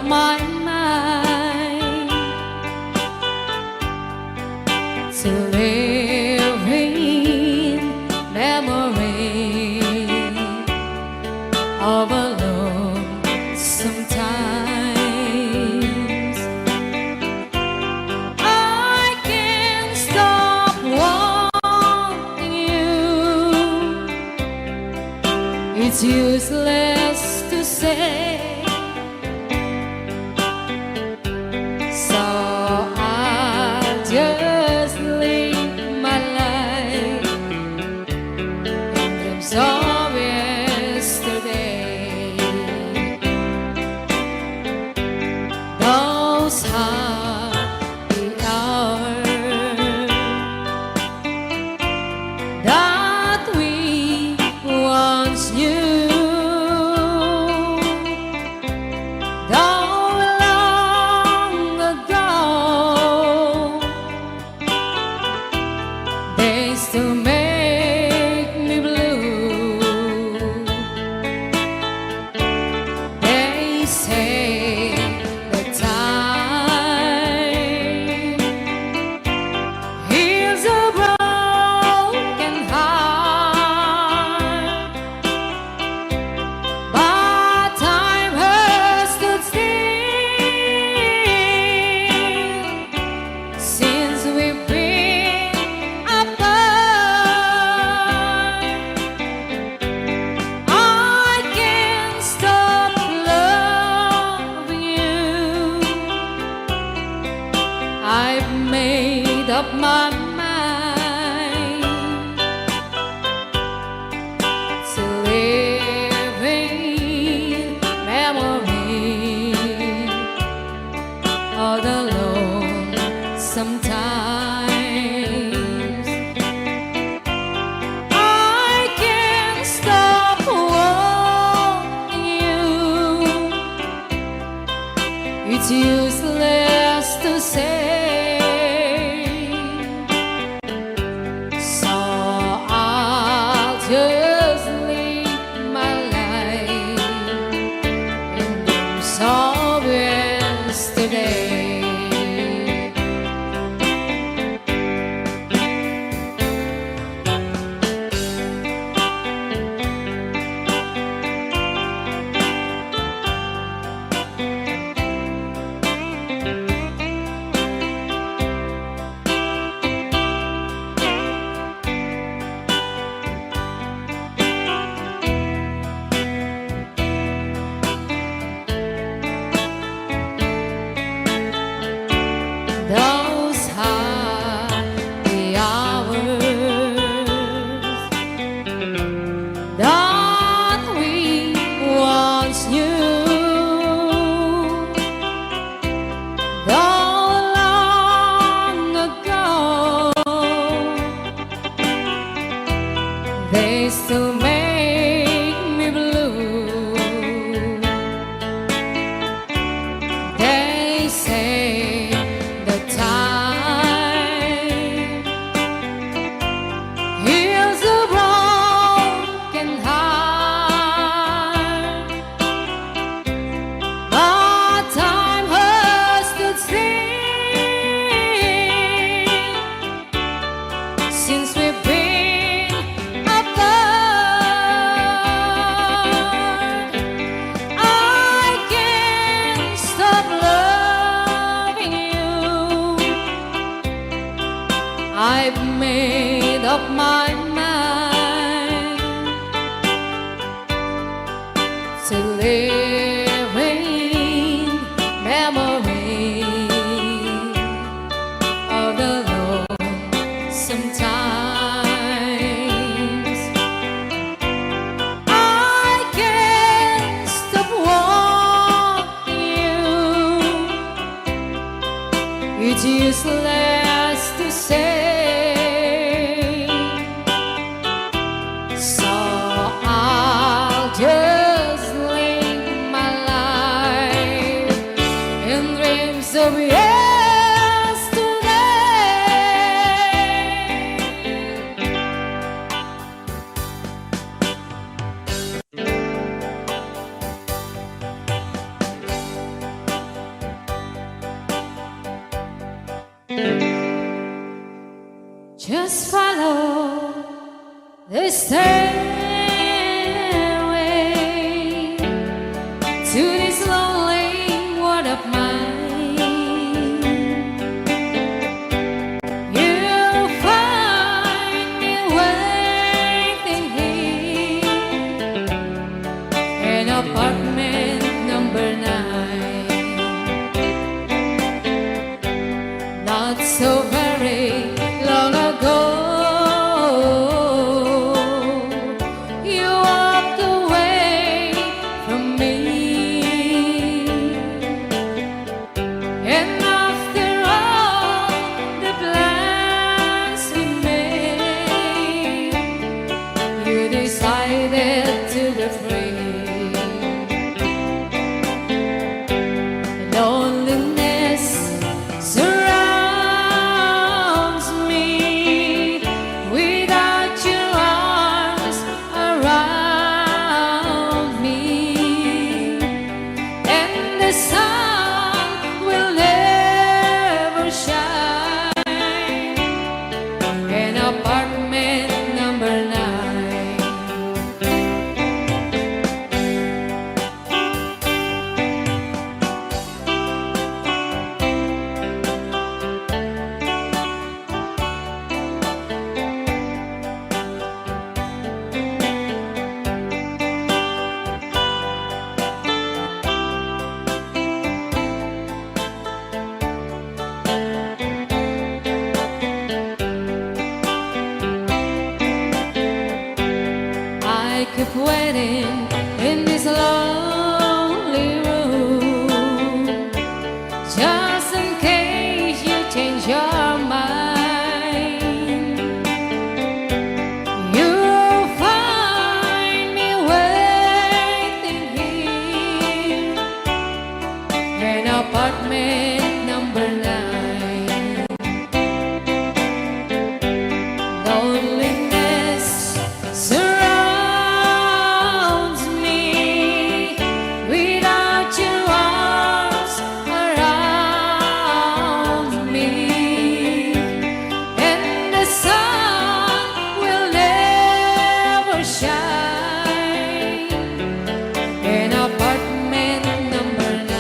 up my mind to live in memory of a lonesome times. I can't stop wanting you. It's useless to say, so I just live my life in dreams of yesterday. Those happy hours that we once knew. To make me blue, they say that time heals a broken heart, but time has stood still since we've been apart. I've made up my mind to live in memory of the lonesome times. I can't stop wanting you. It's useless to say, just live my life in dreams of yesterday. Those happy hours that we once knew, though long ago, they still make me blue. They say heals a broken heart, but time has stood still since we've been apart. I can't stop loving you. I've made up my mind to live in memory of the lonesome times. I can't stop wanting you. It's useless to say, the stairway to this lonely world of mine. You'll find me waiting here in apartment number 9. Not so very long ago, you walked away from me, and after all the plans we made, you decided to be free. Loneliness surrounds me without your arms around me, and the sun will never shine in apartment number 9. I keep waiting in this lonely room, just in case you change your mind. You'll find me waiting here in apartment number 9. Loneliness surrounds me without your arms around me, and the sun will never shine in apartment number 9.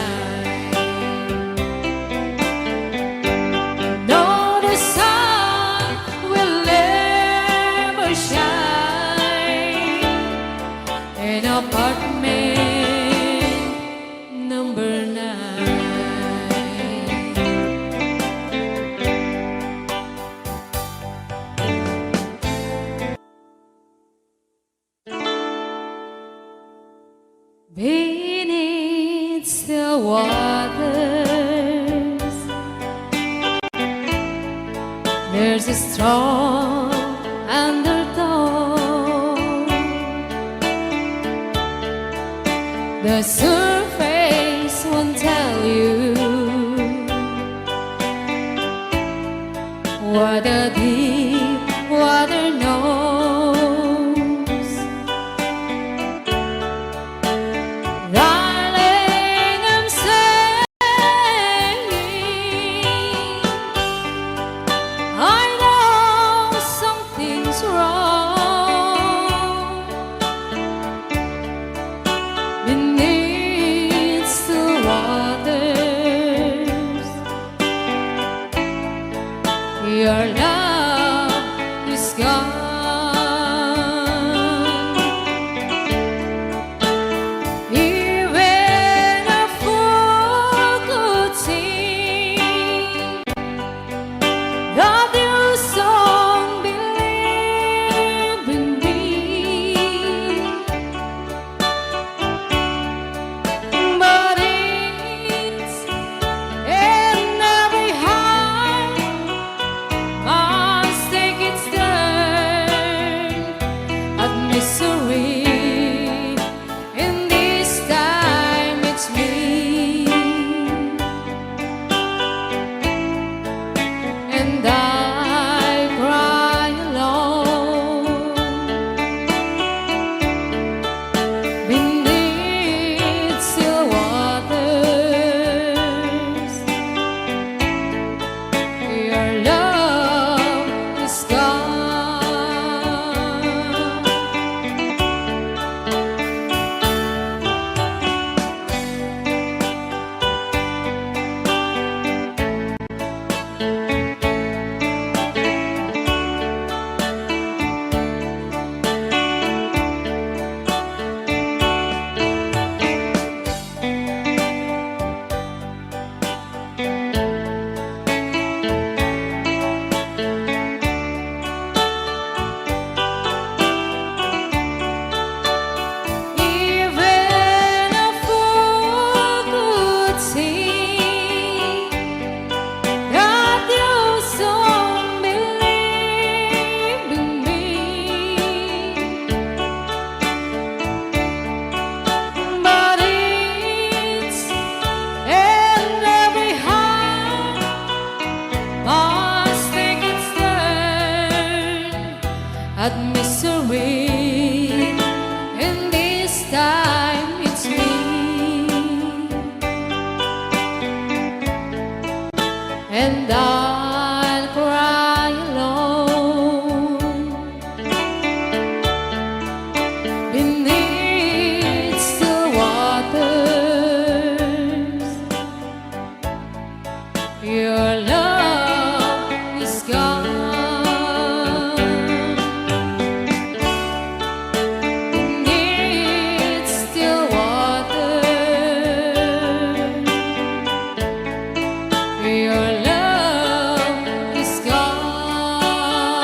No, the sun will never shine in apartment number 9. Beneath still waters, there's a strong undertow. The surface won't tell you what the deep water knows. Darling, I'm saying I know something's wrong beneath at misery, and this time it's me. And I'll cry alone beneath still waters. Your love is gone beneath still waters. Your love is gone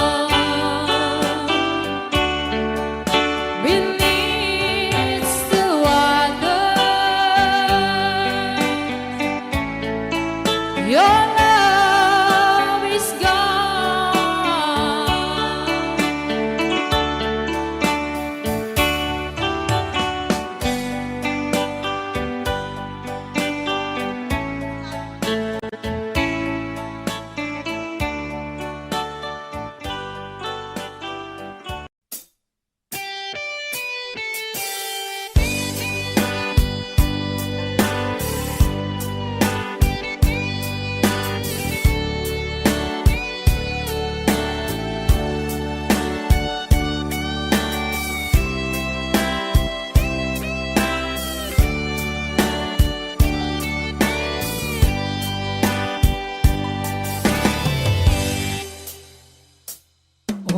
beneath the water. Your love is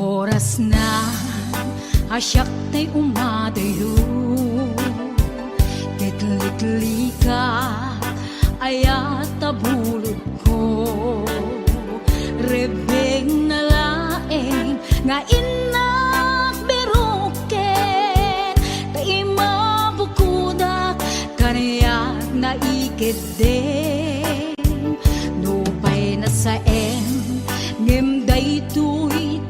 oras na asyak ta'y umadayo, kitlikli ka ayat tabulod ko, rebeng na laeng nga inak beruken kay mabukudak kanayak na ikeden nupay na saen ngem daytoy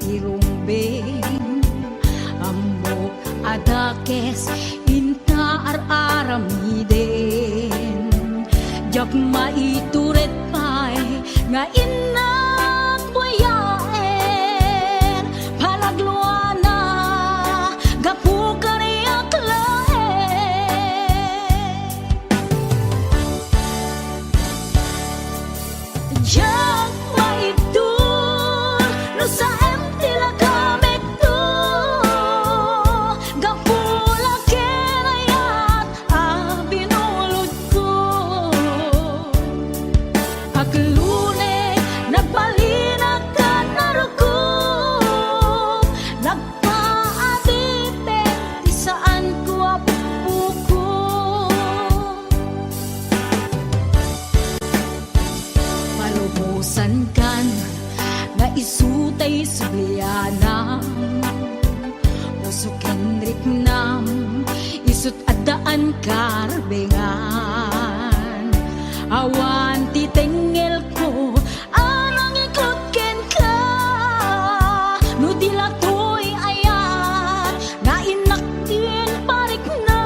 ammo adakes inta aramiden jak maituret pay nga inak buyaen palagluana gapu kaniyak laen jak maitur no sa isutay sublianam usukin riknam isut adaan karbengan awan titengel ko anang ikot ken ka no dilatoy ayat nga inaktin parik na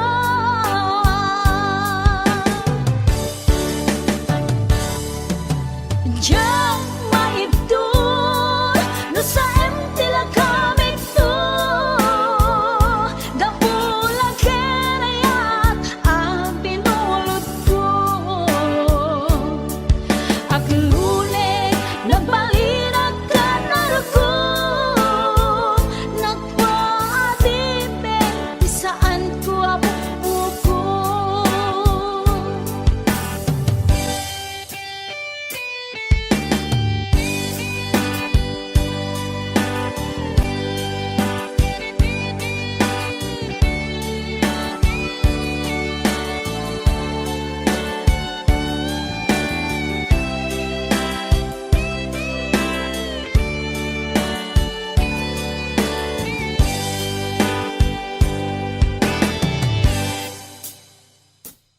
jang maibdo no sa empty la kamig to gapula kenayat ang pinulot ko aglune nagbalinag ka naruko nagpaadipin di saan ko apupuko.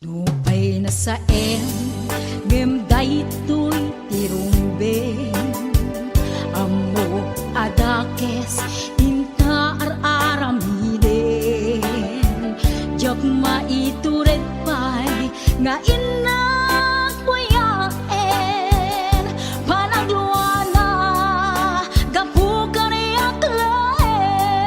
Nupay na sa ngem daytoy tirumbeng ammo adakes inta aramiden jak maituret pay nga inak buyaen panagluana gapu kaniyak laen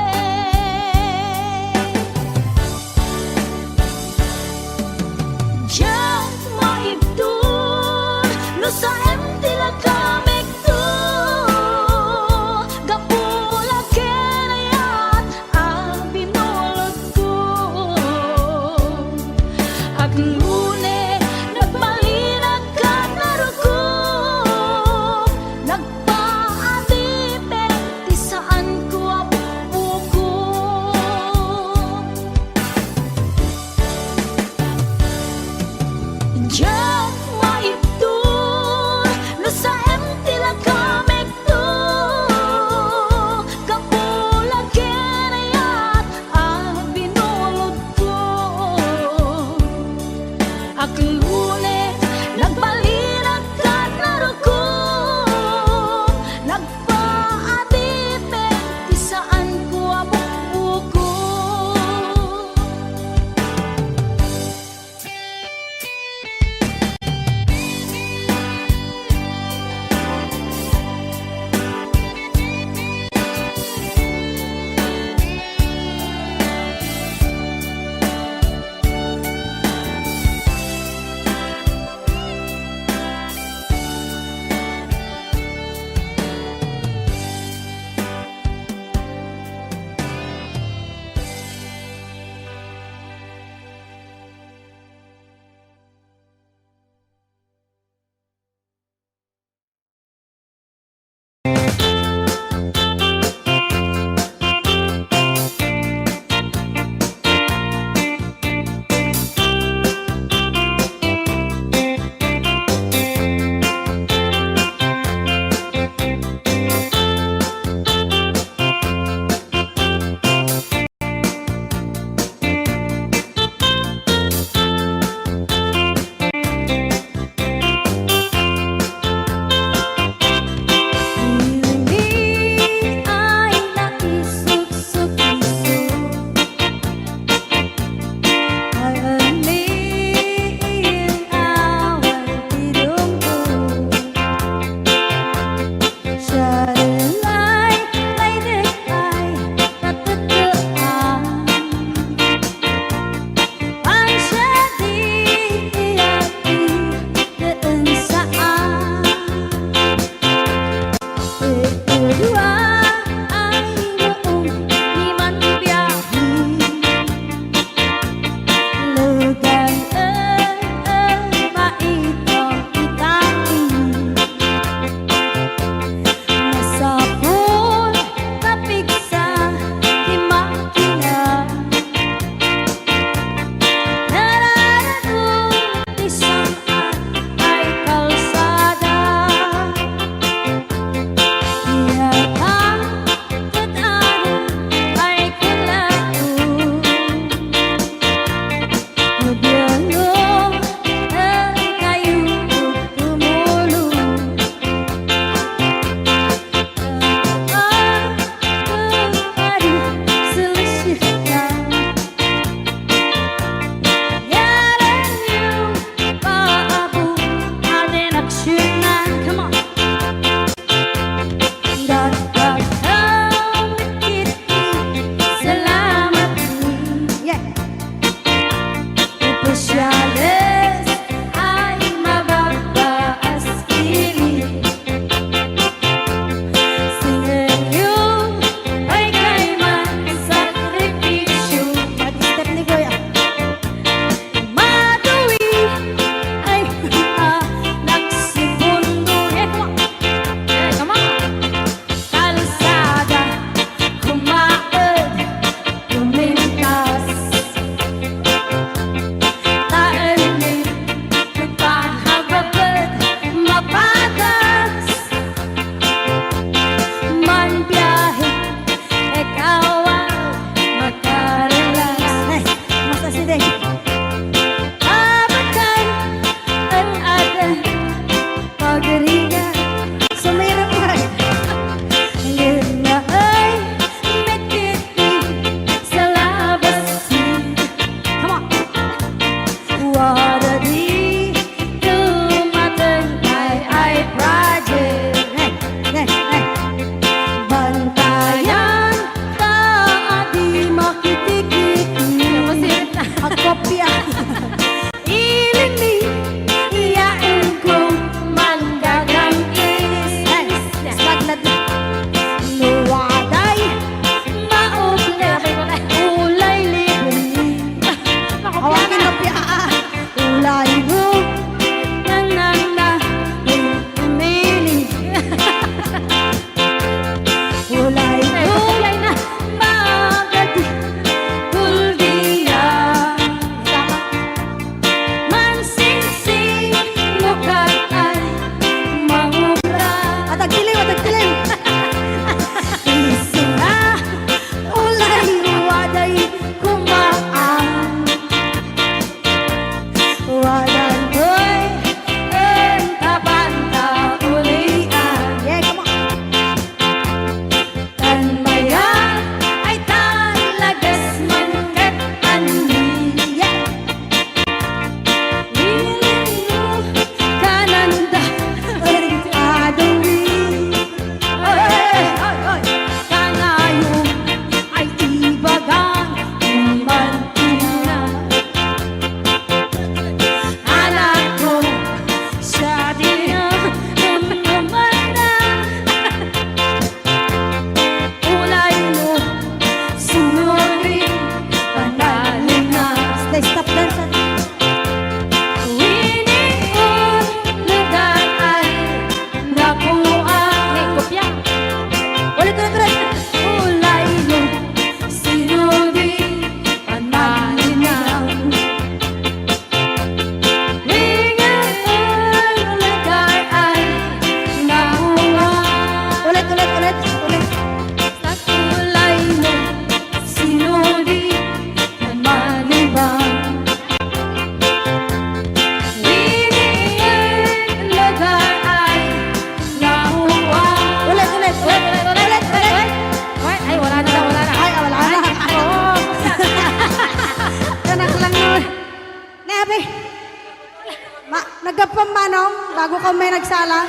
bago ka may nagsala.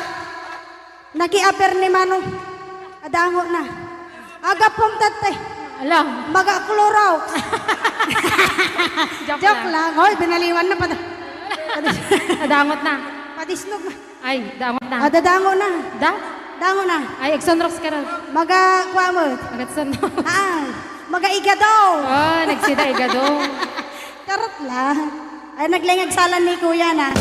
Nakiaper ni Manong. Adango na. Aga pong tate. Alam. Maga-Clorox. Joke lang. Hoy, binaliwan na pa. Dangot na. Padisnog na. Ay, dangot na. Dadango na. Da? Dango na. Ay, Exonrox ka rin. Maga-kwamot. Agatson. Maga-igadaw. Oh, nagsida igado. Karot lang. Ay, naglingagsalan ni Kuya na.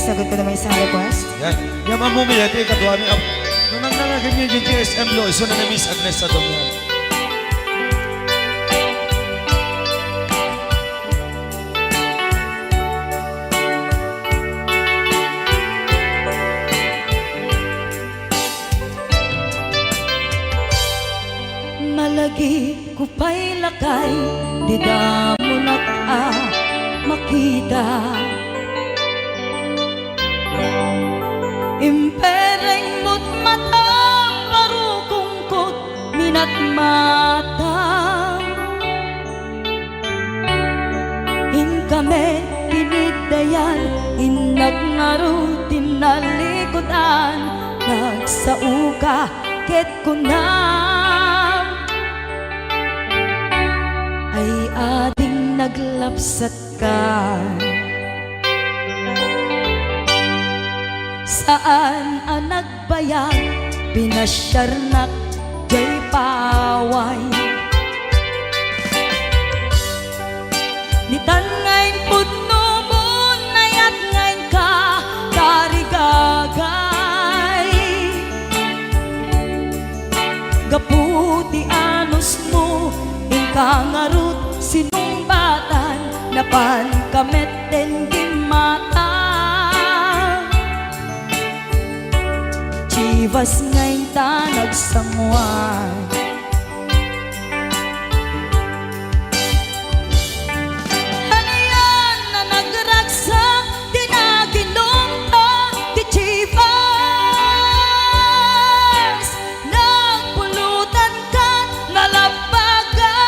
sagod ko naman isang request. Yan. Yan ang mumiyat eh, kadwa ni Ab. Nung nangangagan niya yung GSM lo, iso na na Miss Agnes sa dong yan. Malagi ko pa'y lakay, di damo makita. Impereng mo't mata, parukungkot, minat mata. In kami, pinidayan, inag ngaro, tinalikutan, nagsauka, ket ko na. Ay ading naglapsat ka. Saan ang nagbayag, pinasyarnak, jay paway. Nitan ngayon pudno mo, nayat ngayon ka, karigagay. Gaputi anos mo, kangarut sinumbatan, napan kamet den gimata. Chivas ngayon ta nagsangwan. Hanayan na nagragsak, di na ginumta, di Chivas. Nagpulutan ka, nalabaga,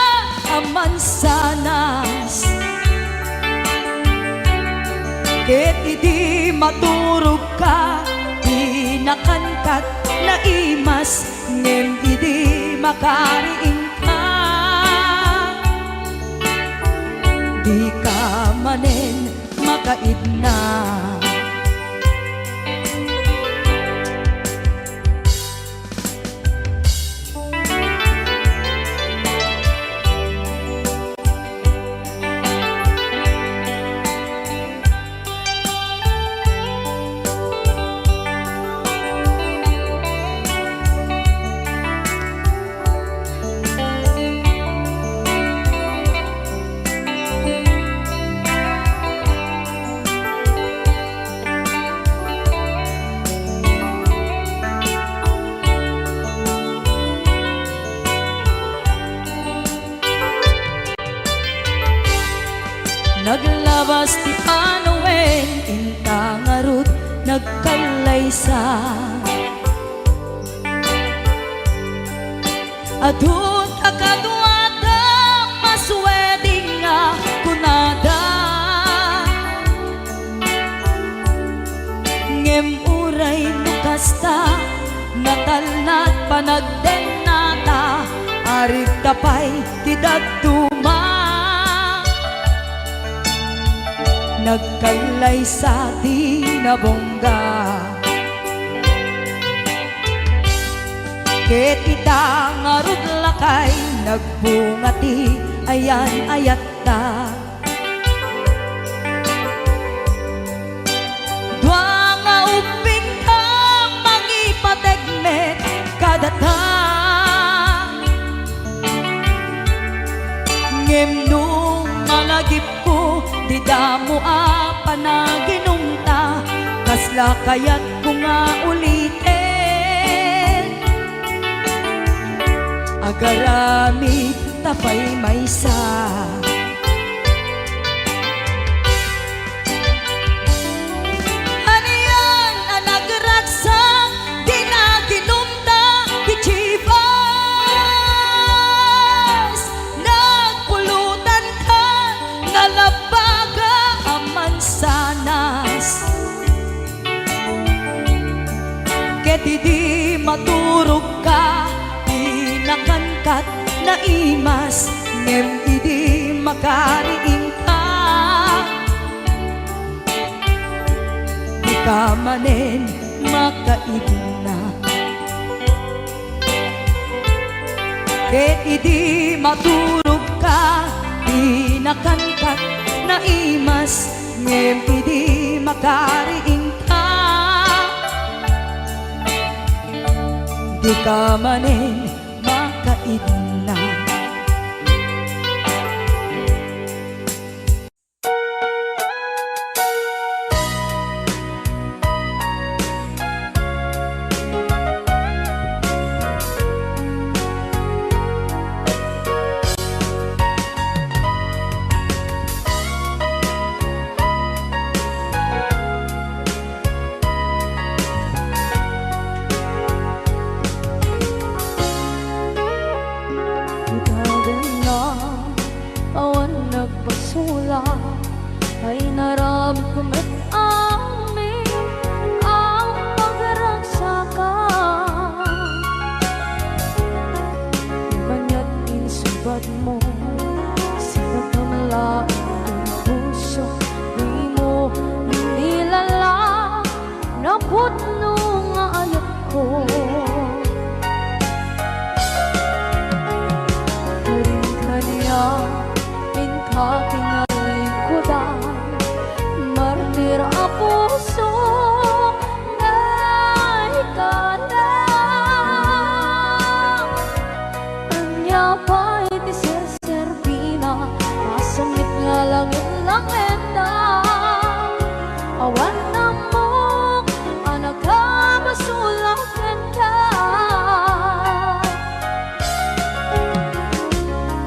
mansanas. Ket idi maturog ka, di nakankat na imas, ngem idi makariing ka. Di ka manen makaidna. Naglabas ti Panawen, intangarut, nagkalaysa. Adun akadwada, masweding nga kunada. Ngem uray nukasta, natalnat panagdenata, arig tapay ti daduma. Nagkalay sa tinabongga. Ket ita ngarud lakay, nagbungati ayan ayat ta. Dua nga uping ka, mangipategmet kadata. Ngem nung malagip ko, di damo panaginumta, kasla kayat ko nga ulitin. Agarami tapay maysa. Haniyan ang nagragsak, di na ginumta, di Chivas. Nagpulutan ka, nalabaga ang mansanas. Ket di maturog ka, di nakankat na imas, ngem di makariing ka. Di ka manen makaibna. Ket di maturog ka, di nakankat na imas, ngem di makariing di ka manin makaidna. Ay naramit ko met amin ang pagragsakan. Banya't insubat mo, sinagamla ang puso. Di mo inilala na putno nga ayat ko. Karin-kanya, pinkaking martir a puso na ikalang. Anya pa'y di ser-servina, masamit nga langit-langit na. Awan na mo, anak ka, masulakan ka.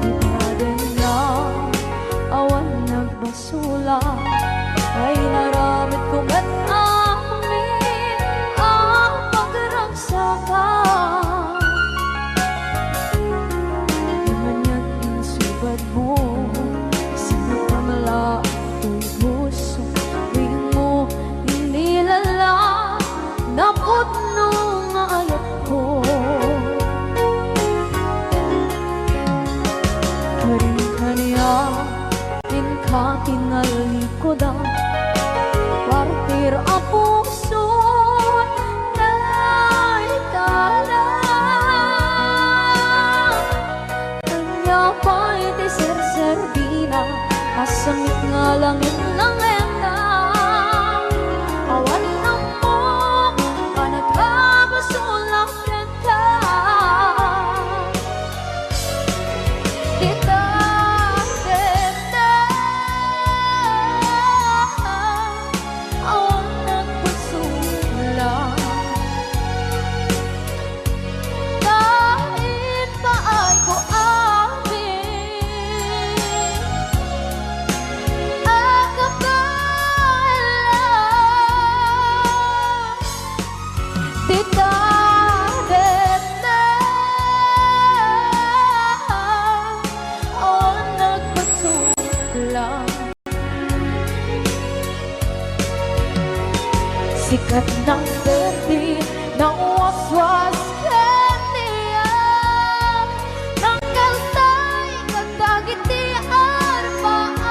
Ibaden na, awan nagbasula. Ay naramit ko ba't amin ang pagragsakan. Imanyan insubad mo, sinakamala ang puso. Di mo inilala na putno nga ayat ko. Karin-kanya, inkakingalikodan. Partir a puso na ikalang. Kanya pa'y di ser-servina, masamit nga langit-langit na. Awan na mo, panagkabasulakan ka. Sikat ng berde ng waswas kaniya, tanggal tay katagit di arbaan.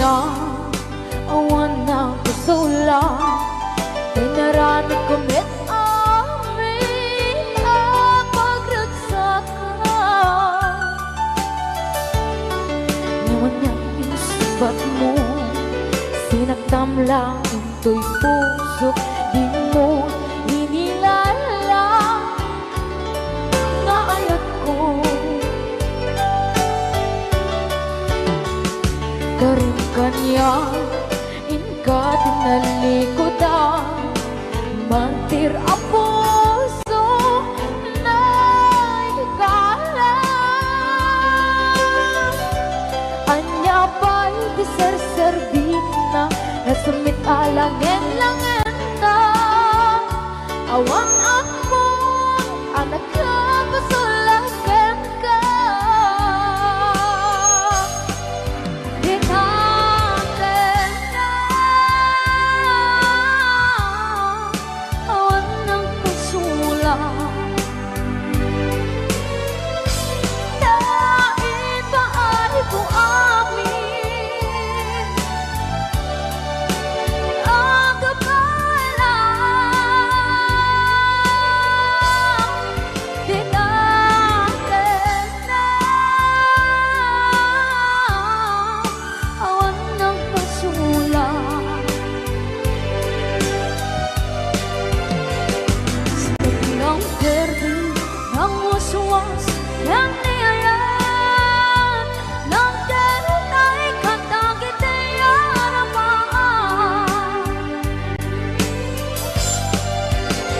Na awan na kasula, ay naramit ko met amin ang pagragsakan. Ngayon niya insubat mo, sinaktam lang into'y puso. Di mo inilala na ayat ko. Karin-kanya, nagkapasulakan ka. Di natin na awan ng pasulang. Dahil ba ay buamin ang kapalang. Di natin na awan ng pasulang. Sa biglang berde ng waswas ng niyayan ng darot ay katagit ay harapan.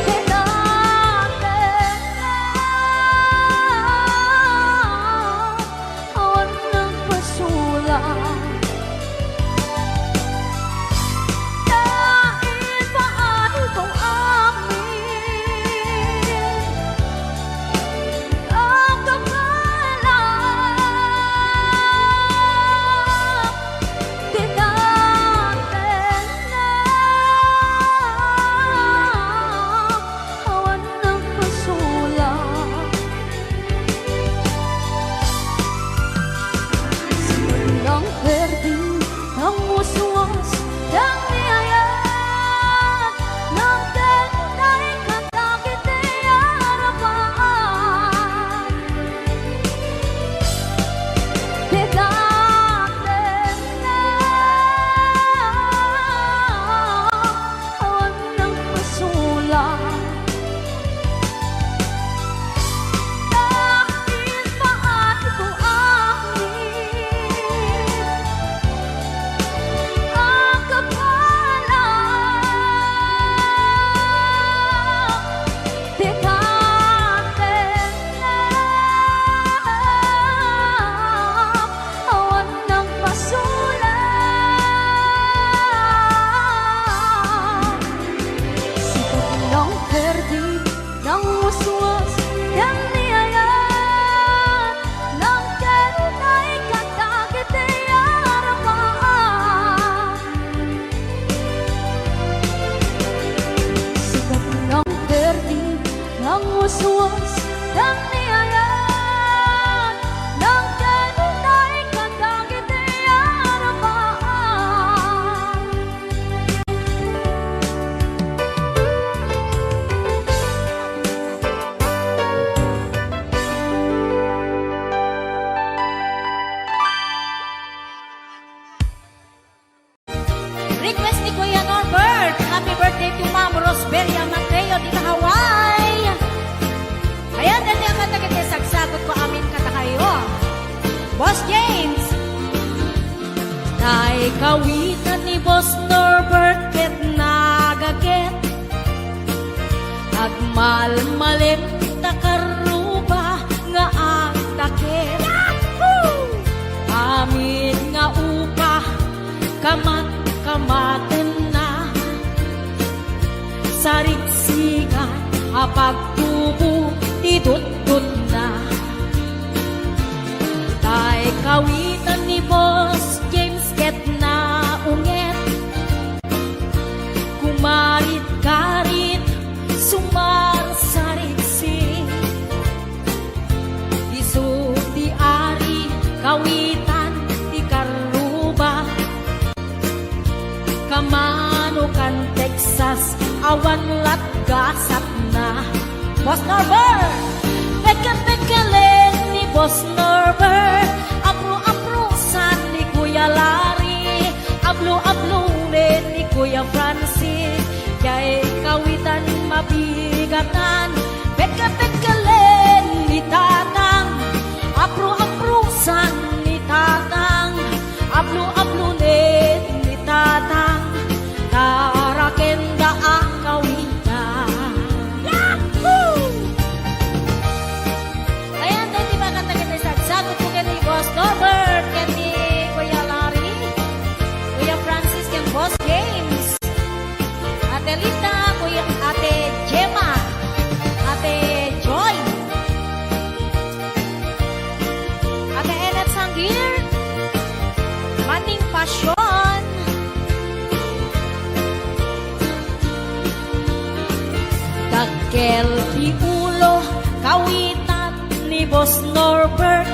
Di natin na awan ng pasulang. Dahil ba ay buamin ang kapalang. Di natin na awan ng pasulang. Sa biglang berde ng waswas ng niyayan ng darot ay katagit ay harapan. Di natin na awan ng pasulang. Dahil ba ay buamin ang kapalang. Di natin na awan ng pasulang. Sa biglang berde ng waswas ng niyayan ng darot ay katagit ay harapan. Sa biglang berde ng waswas ng niyayan ng darot ay katagit ay harapan. Request ni Kuya Norbert. Happy birthday to Ma'am Rosberia Mateo di Hawaii. Ayan, dali ang katagit ay sagsagot ko amin katakayo. Boss James. Tay kawitan ni Boss Norbert ket nagaget. Agmalmalim takaruba nga ang takit. Amin nga upa kamaten na sarigsigan apagtubo tidut-dut na. Tay kawitan ni Boss James ket na unget. Kumarit-karit sumar sarigsi. Isu di ari kawitan di karuba. Kamanukan Texas awan lat gasat na. Boss Norbert, peke-pekelen ni Boss Norbert, apro-aprosan ni Kuya Larry, ablo-ablunin ni Kuya Francis, kay kawitan mabigatan, peke-pekelen ni Tatang, apro-aprosan ni Tatang, ablo-ablunin ni Tatang, tarakenda ang kawitan. Yahoo! Ayan, di ba kata-kata sagot ko kay Boss Norbert, kay Kuya Larry, Kuya Francis, kay Boss James, Ate Lita, Kuya Ate Gemma, Aplo, kawitan ni Boss Norbert.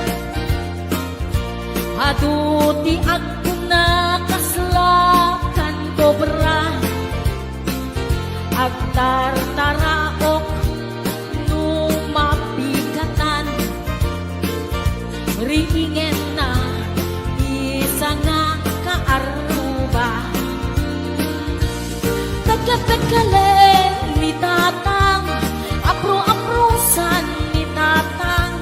Aduti ako na kaslakan kobra. Agtartaraok numapigatan. Riingen na isa nga kaaruba. Tagkatagkalen ni tatang, apro-aprosan ni tatang,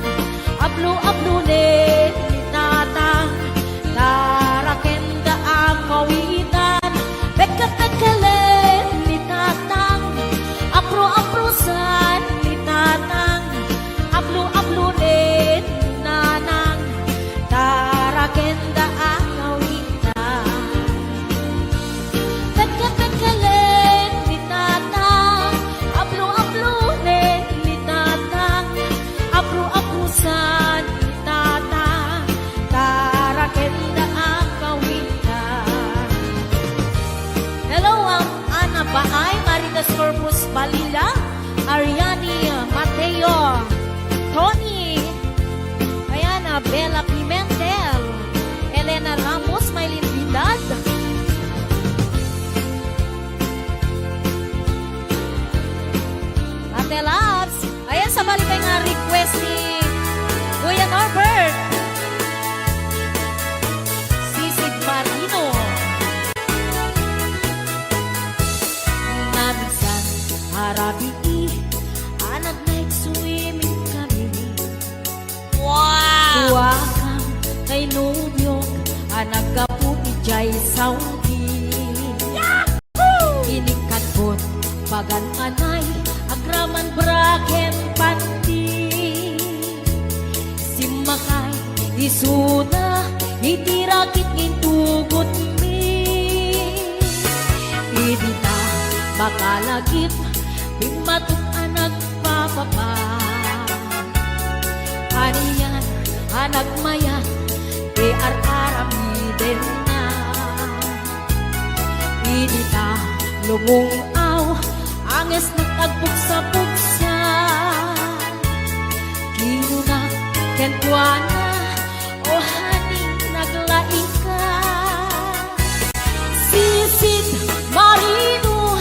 ablo-ablunin ni tatang, tarakenda ang kawitan. Tagkatagkalen ni tatang, apro-aprosan ni tatang, ablo-ablunin ni nanang, tarakenda ang kawitan. Tagkatagkalen ni tatang, ablo-ablunin ni tatang, abro-abrusan ni tatang, tarakenda ang kawitan. Hello, Ana Baay, Maritas Corpus Balila, Ariani Mateo, Tony, ayan, Bella Pimentel, Elena Ramos, Maylin Vidal, Ate Labs, ayan, sa balik nga request ni Kuya Norbert, Sisig Marino. Naminsan, harabi anak night swimming kami. Wow! Suwakang kay Nubyo, anak kaputi jay Saudi. Inikatbot, bagan anay, agraman braken pati. Simakay, isuna, itirakit ngintugot mi. Idita, makalagip, bimatok anak papapa. Aniyan, anak maya, ar-aramiden na. Idita, lumungaw, anges nagtagbuksa-buksa. Kinuna, kentwana, o haning naglaing ka. Sisid Marino,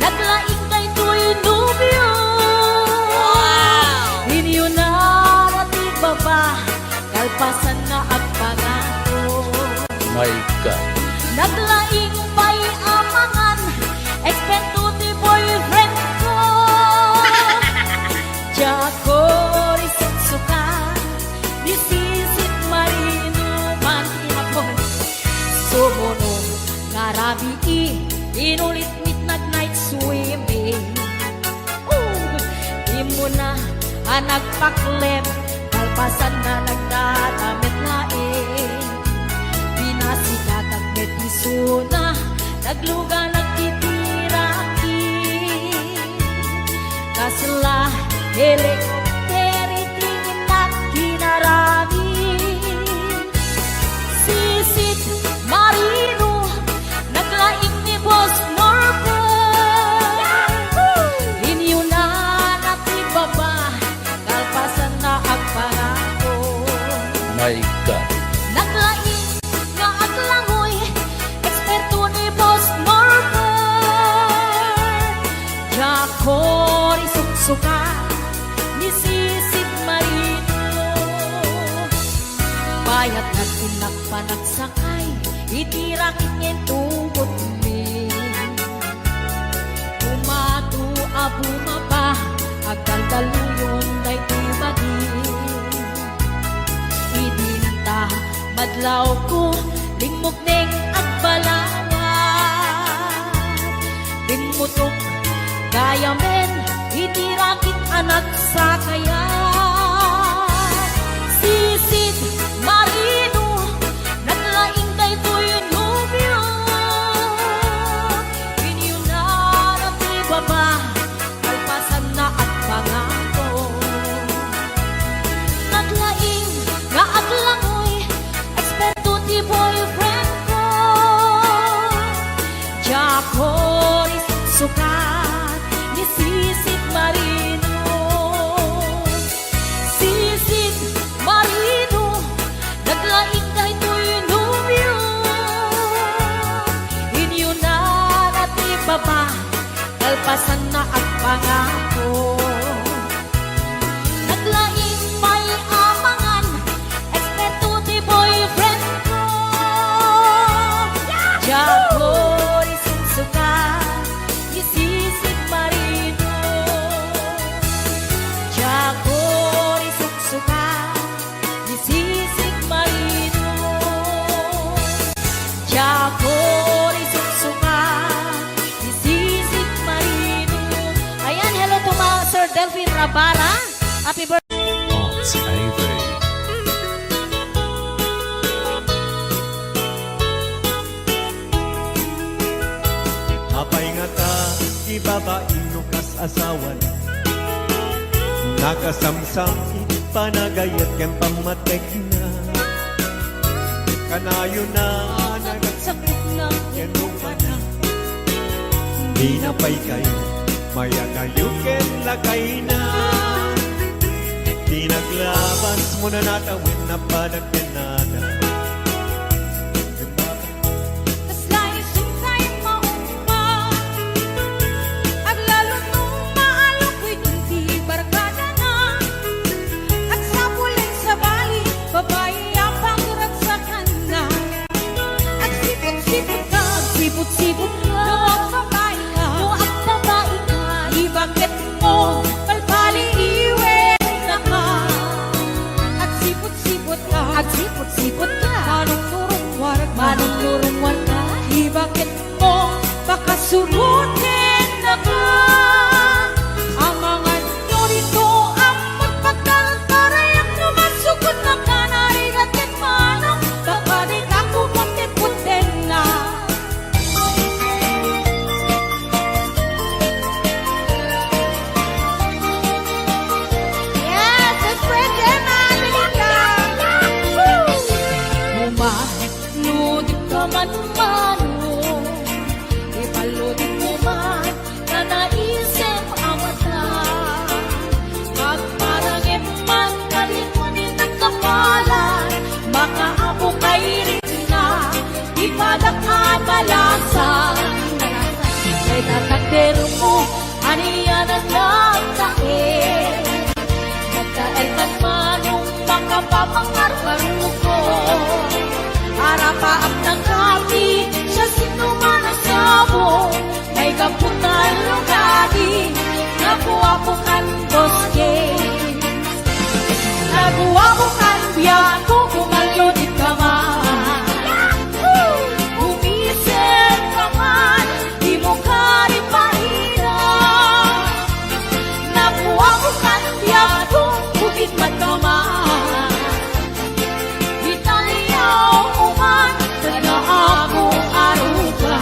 naglaing kay Tuy Nubyo. Inyo na natin baba, kalpasan na ang pangato. My God. Naglaing pa'y amangan, eksperto ni boyfriend ko. Jako risit suka, disisit Marino man ihapon. Sumunod, ngarabi inulit midnight night swimming. Di mo na nagpaklep, kalpasan na nagdadamit laing. Pinasikat ang betisuna, nagluga nagtitiraki. Kasla helikopteri tingin at kinarami. Sisit Marino, naglaing ni Boss Norbert. Inyo na natin baba, kalpasan na ang pangako. My God. Naglaing nga aglangoy, eksperto ni Boss Norbert. Jako risuk-suka, ni Sisit Marino. Bayat na tinagpanagsakay, itirakit niya'y tugot mi. Umatu abumaba, agdaldaluyon day tibagi. Idinta, madlaw ko, lingmok neng agbalawa. Limutok, gaya men, itirakit anak sa kaya. Sisid Marino, naglaing kay Tuy Nubyo. Inyo na natibaba, kalpasan na at pangako. Naglaing nga aglangoy, eksperto ti boyfriend ko. Jako risuk sukat ni Sisit Marino. Rabara. Happy birthday. Arts AV. Apay nga ta, ibabain no kas asawan. Nakasamsam, panagayat kang pamatay na. Kanayo na, Sakit na. yan mo pa na. Di na pa'y kayo, maya kayo ken lakay na. Di naglabas mo na natawin na panagkanada. Kaslay sungkay mauma. Aglalo nung maalok ko'y di barkada na. At sa puling sa bali, babae ang pangransakan na. At sipot-sipot ka, sipot-sipot ka. Noong babae ka, di bakit mo palpali iwen na ka. At sipot-sipot ka, manong turong warag ka, di bakit mo baka surutin na ka. Ang mga nyo rito ang magpagkalantaray ang numansugod na ka, narigatin manong baka di ka kumuntin-puntin na. Yes, it's Brenda Madeline. Umaludit ka man mano, ipaludit mo man na naisip ang mata. Magparangin man kalimunin ang kapalan, makaabo kay rin na ipadakaabalasan. Kay tatakdero mo, aniya na lang tae. Nagkaeltan manong makapapangarpan mo ko. Harapaap ng kati, siya sinumanasabo. May kaputan lugadi, nakuha po kan boske. Nakuha po kan biyato, kumalunit ka man. Umisip ka man, di mo ka rin mahirap. Nakuha po kan biyato, bukit man ka man. Italiyaw uman, na ako aruga.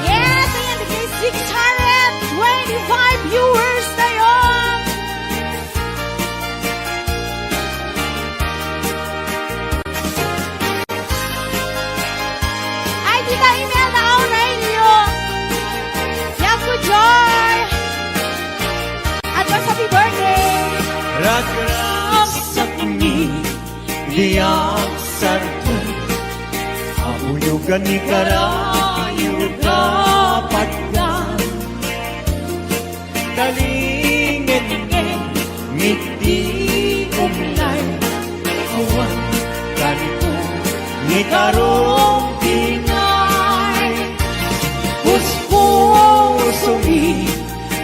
Yes, ayan, nagay 625 viewers na yun. Ay, tita email na ako na inyo. Yaku Joy. Advance happy birthday. Ragrak ni diyak sarto. Auyugan ni karayu dapat ka. Dalingin ngiti umlay. Awan ganito ni karong tinay. Puspusungi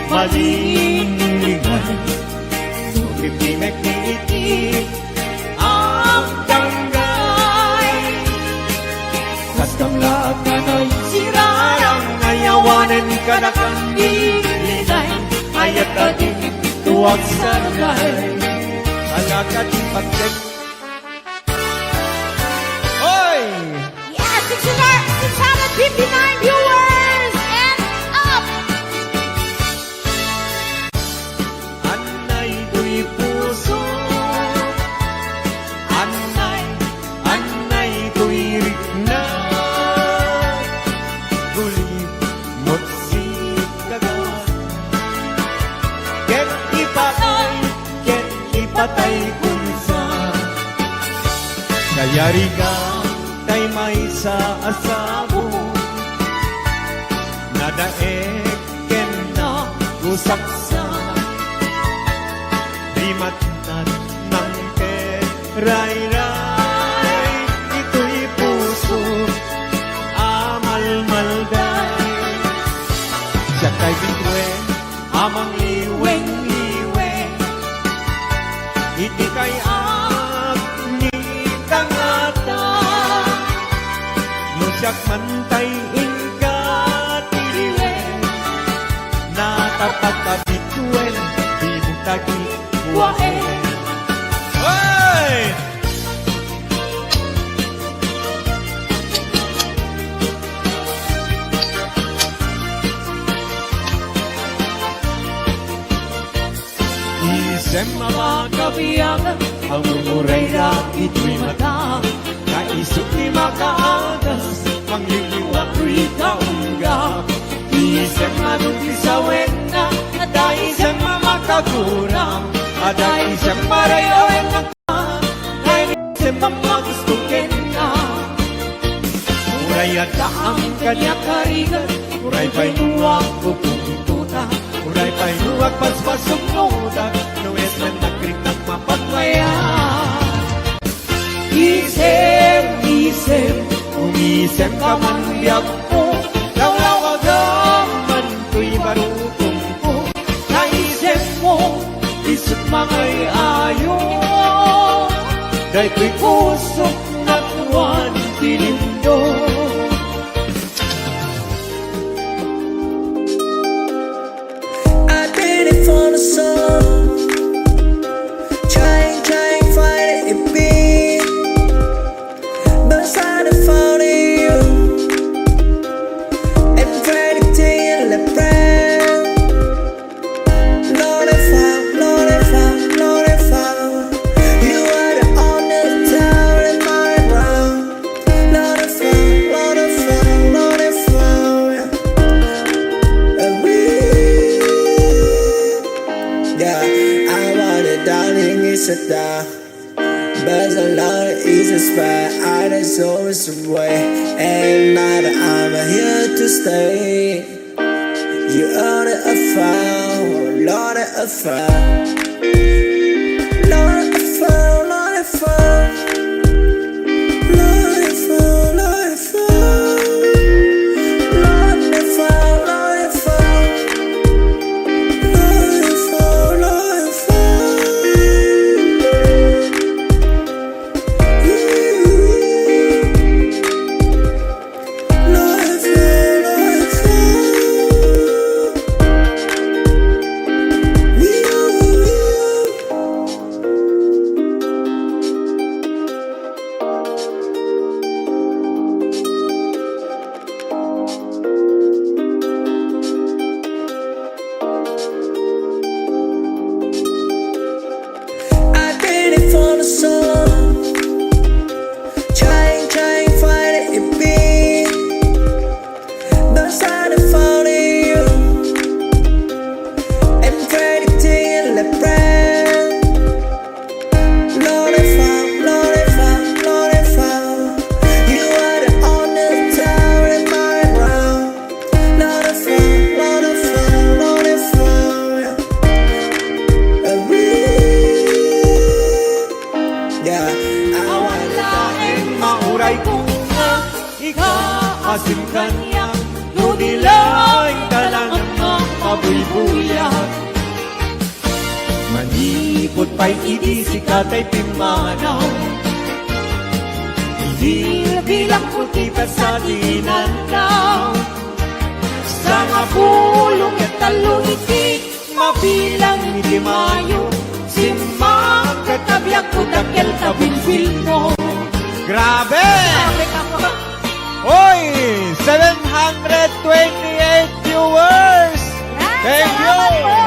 malinglingan. Sumipimek ni iti ang tanggay. Kastamlaag na na'y sirarang ngayawanan ka na kang dilinay. Ayat ka din tuwag sa lagay. Alakad pagkat. Oy! Yes, 659 viewers and up. Anay ko'y puso. Anay ko'y rikna. Gulit mo't si kagat. Ket ipatay kunsa. Kaya riga tay may sa asabo. Nadaek ken na gusaksa. Di matnan ng ray-ray. Ito'y puso amal-malday. Siya kay bintuen amang liweng-liweng. Iti kay agni kangata. Musyak mantay ingka tiriwen. Natapat ka bituwen tagi wae. Hey! Isem mga kabiyang ang mumuray na ito'y mata. Kaisip ni makaagas pangliliwag ko'y kaunggap. Isem anong isawin na ada isem makagurang. Ada isem marayoin na ka kaya isem magustukin na. Muray at ang kanya karigan, muray pa'y nuwag pupuntuta. Muray pa'y nuwag paspasok noda, nuwes man nagkrik ng mapagmaya. Isem, isem, umisem ka man biyak mo. Lawlaw agaman ko'y barutong ko. Naisem mo, isip mangay ayo. Dahil ko'y pusok na tuwan tinindo. I did it for the sun. Trying, find it be. But I found you. And pray to you, let pray. Lord, I found, Lord, I found, Lord, I found. You are the only town in my round. Lord, I found, Lord, I found, Lord, I found. And yeah, I want it, darling, it's a die. But a lot of easy spot, I just always away. And now that I'm here to stay, you are the found, Lord, I found. Lord, I found, Lord, I found. Lord, I found, Lord, I found. Lord, I found, Lord, I found. Lord, I found, Lord, I found. I did it for the sun. Trying, find it be. But I found you. And pray to you, let pray. Lord, I found, Lord, I found, Lord, I found. You are the only town in my round. Lord, I found, Lord, I found, Lord, I found. Yeah, I want Dahil mauray ko nga ikaasim kanya. Nunilay talang mga kabuybuyan. Manipot pa'y idisi kata'y pimanaw. Hindi bilang kutita sa dinanaw. Sa nga pulong at talungiti, mabilang hindi mayo. Simang katabyak ko dakil kabilbil mo. Grabe! Sabi ka po. Oy! 728 viewers! Thank you! Salamat po.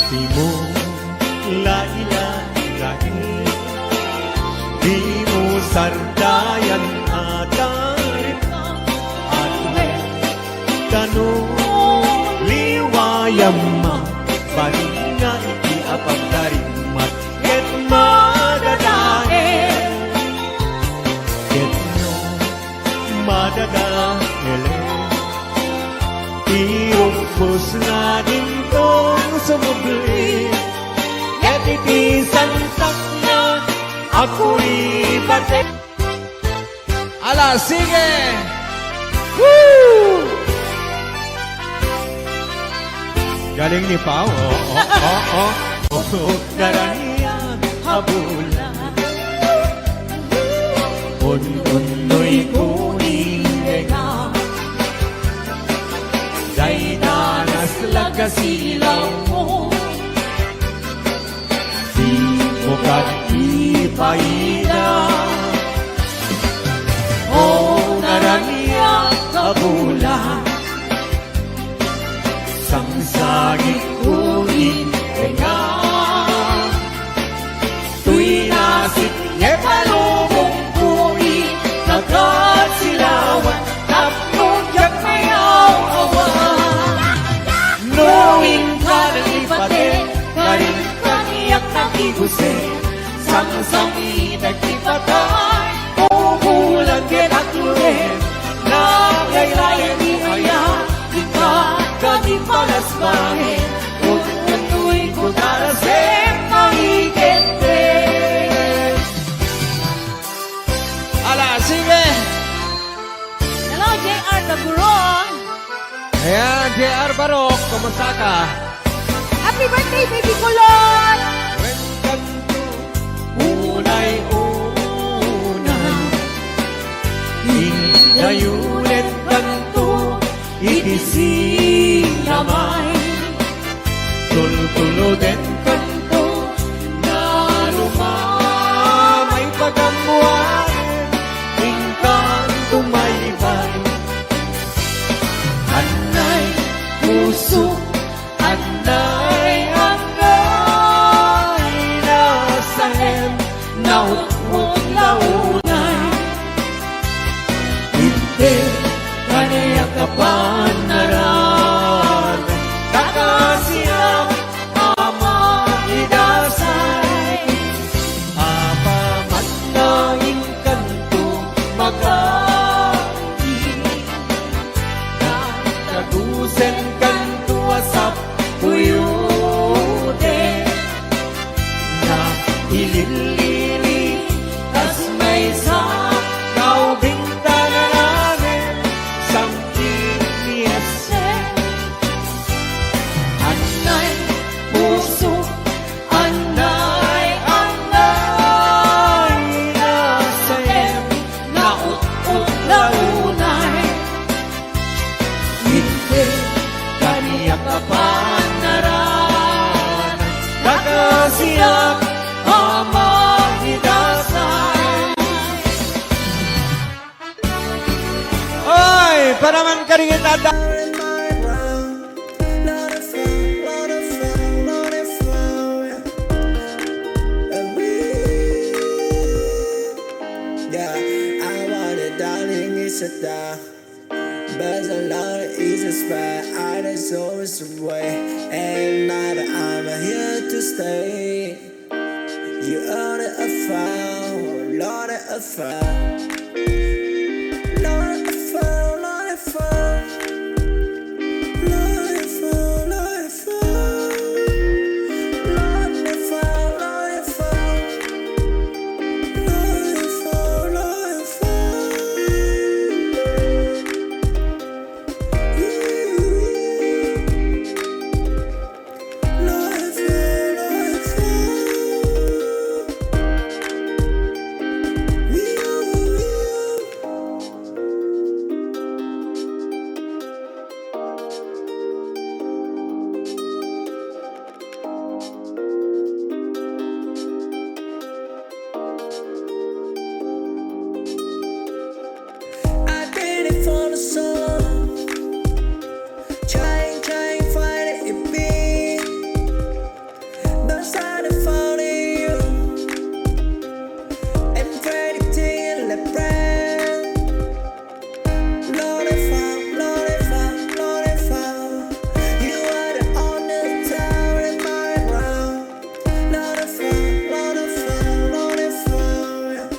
Di mo lailay, di mo sardayan atarin at tanong liwayam ma balinga iti apagdarimat ket madadael ket no madadael iumpos na din tong sumubli ket iti santak na ako'y bate. Ala, sige! Woo! Galing ni Pao. Karaniyan habulan. Un-unoy kuning nga. Day sa silaw mo. Di mo ka ipaida o naraniya kabulan. Sangsagit ulit nga tuwi nasit ye palubong tuwi kagat silawan tapno yak mayaw awan. Knowing ka ng ipate karin kaniyak ng iguse sang itag-ipatay umulan kita tuloy naglaylayan di aya kadi palas bakit kung tuloy ko tarasem mahigente. Ala, sige! Hello, JR Gagurong. Ayan, JR Barok, kumusta ka? Happy birthday, baby kulot! When kanto unay-unay hinayulit kanto ikisinamay tultulutin kanto na lumamay pagamuanin ingkang tumaybay anay puso anay nasahem nautmut launay hindi kaniyak kapan naran kakasiyang ama idasay apamat na inkanto mag-awi nagtagusen kanto asap puyude na ililili tas may sak kaubing tanananin samkin niyase anay puso anay nasayem naut-ut launay hindi kaniyak kapan naran kakasiyak ama idasay. Oy, para man ka rin itada. Yeah, I want it, darling, it's a die. But a lot of easy spot, I just always away. And now that I'm here to stay. You order a file, Lord, a file. Lord, a file, Lord, a file. Lord, a file, Lord, a file. Lord, a file, Lord, a file. Lord, a file, Lord, a file. Lord, a file, Lord, a file. I did it for the song. Trying, find it in me. But I found in you. And predicting the brand. Lord, I found, Lord, I found, Lord, I found. You are the only tower in my round. Lord, I found, Lord, I found, Lord, I found.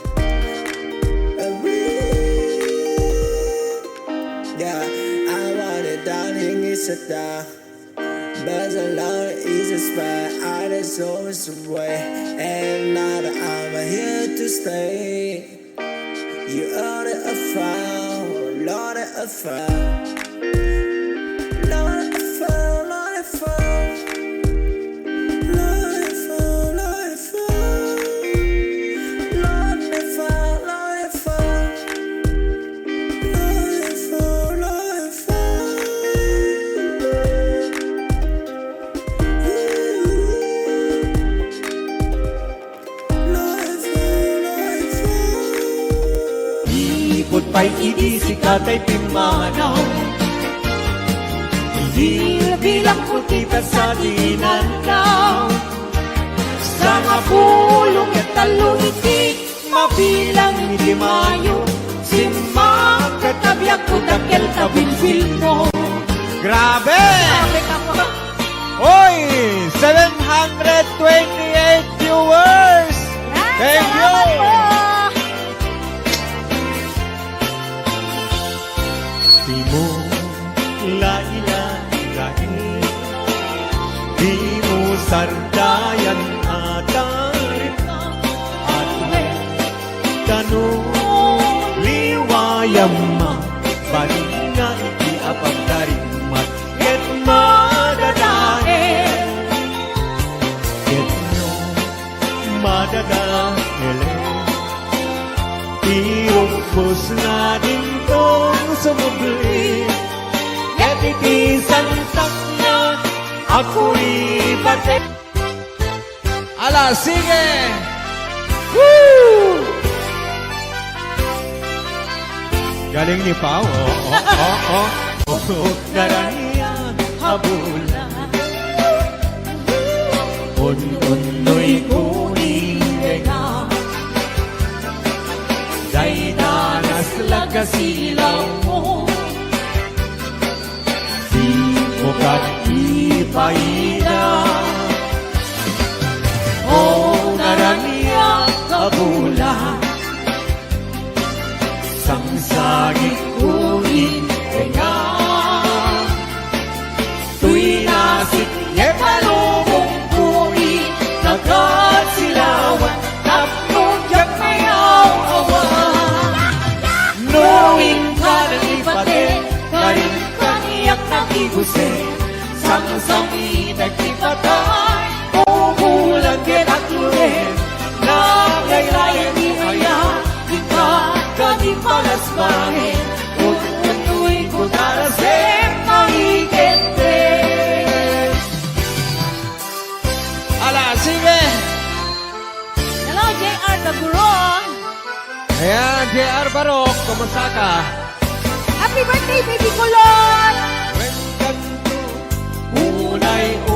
Yeah, I want it, darling, it's a die. But a lot of easy spot, I just always away. And now that I'm here to stay. You order a file, Lord, a file. Lord, a file, Lord, a file. Lord, a file, Lord, a file. Lord, a file, Lord, a file. Lord, a file, Lord, a file. pa'y idi si katay pimanaw. Hindi bilang putita sa dinandaw. Sa nga pulong at talong iti, mabilang hindi mayo. Simang katabyak ko dakil kabilbil mo. Grabe! Sabi ka po. Oy! 728 viewers! Yan, Thank salamat you. po. Di mo lailan-lain, di mo sardayan atarin, at tanong liwayam ma, balinga iti apagdarimat, ket madadael, ket no madadael. Iumpos na din tong sumubli, at ikisantak na ako'y batik. Ala, sige! Galing ni Pao, Daranian habulan, un-unoy kuning nga, day danas lagasilaw mo, di mo ipaida. O naraniya kabulan, sangsagit kuning nga, tuy nasik e palubong kuning nagkasilawan, tapos yak mayaw awan. Knowing ka na ipate, karin kaniyak nagiguse, sang-sangi nagtipatay, puhulan kinakluhin, nagaylayan di ayan, di ka kani palasbahin, utu'y kutarasin mahigente. Ala, sige! Hello, JR Taguro. Ayan, JR Barok, kumusta ka? Happy birthday, baby kulot! When kanto unay-unay,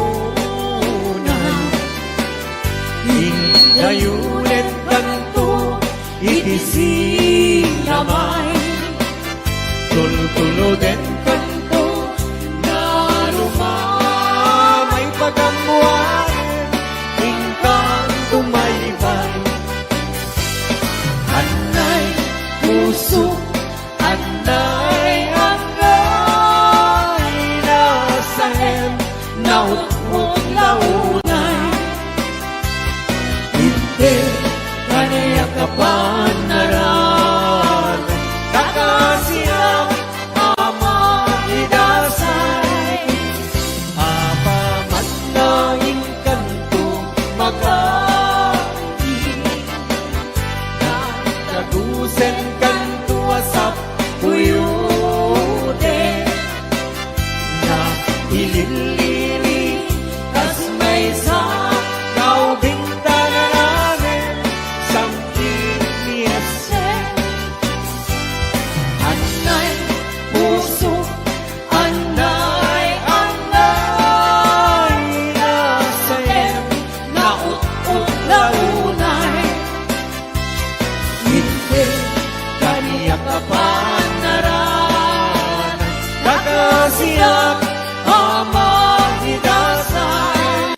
hingayulit kanto itisinamay, tultuluden kanto na lumamay pagamuan, hingkang tumaybay. Anay puso, anay nasahem, nautmong launay, hindi kaniyak kapanaran, kakasiyang ama idasay, apaman na inkanto magkaki, nagdagusen kanto asap kuyude, na ililili kas may sa kaubinta na namin samkin niyase. Anay puso, anay nasahem, naut-ut launay, hindi kaniyak kapanaran, kakasiyak ama idasay.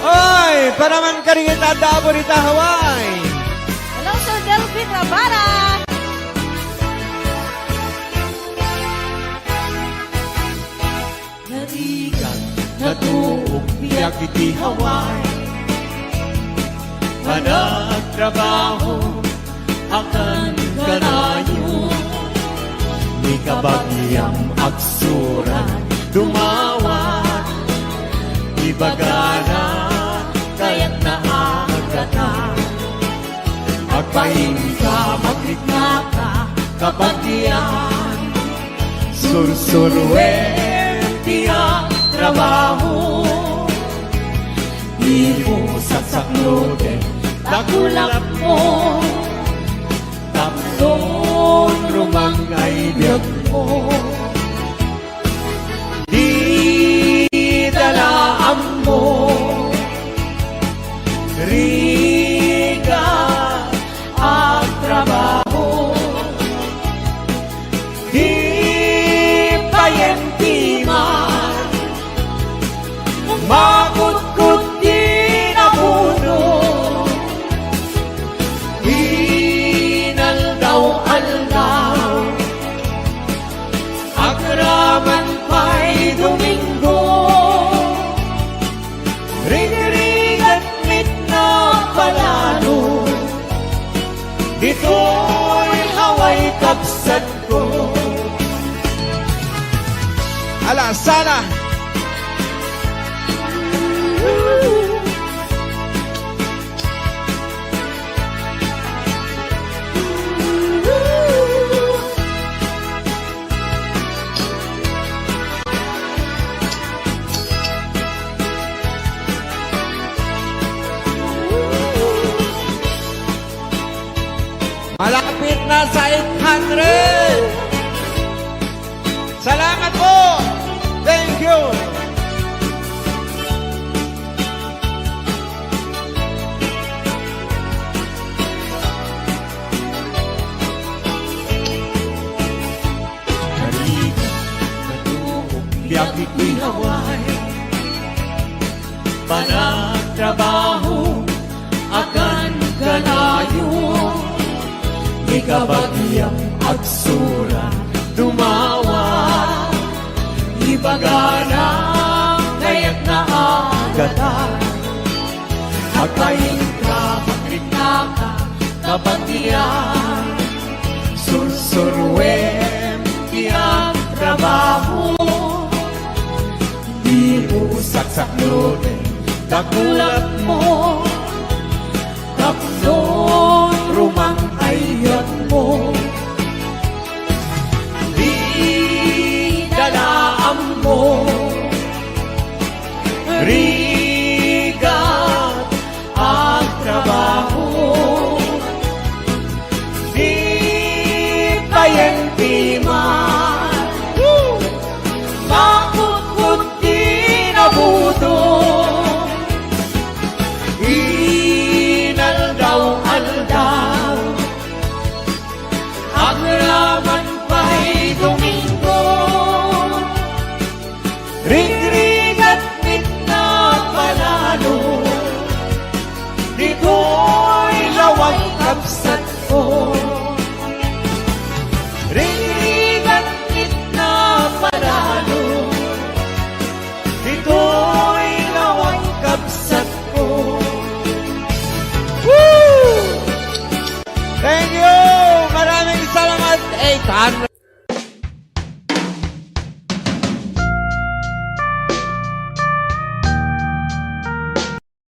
Oy, panaman ka rin itadabo rita Hawaii. Hello, Sir Delphine Rabara. Narigan, natuog biyak iti Hawaii, managtrabaho akan kanayo, ni kabagyang aksuran dumawat, ibagana kaya't naagata, agpaing ka maglikna ka kabagyan, sursurwen tiyang trabaho, di mo sasakloden, tagulap mo, rumangay biyag mo. Di dalaan mo, riga at trabaho. Di payenti man, makutkut di nabuno. Inaldaw-aldaw, akraman pa'y Domingo. Ring-ringat mit na palalo, dito'y haway kapsat ko. Ala, sana. Malapit na sa 800. Salamat po. Thank you. Kariga, natuong biyak itinaway, panagtrabaho, akan kalayo. Ikabagyang agsura, dumawa, ibagana, kaya't naagatan. Akayin ka, makritaka, kabatiyan, sursurwem, tiyang trabaho. Di usaksak lote, kakulat mo, tapnon rumang ayat mo. Di dalaan mo, rigat at trabaho. Di payenti man, makutkut di nabuto. Inaldaw-aldaw, agraman pa'y Domingo. Ring-ring at mit na palalo, dito'y lawang kapsat ko. Ring-ring at mit na palalo, dito'y lawang kapsat ko. Thank you. Maraming salamat. 800.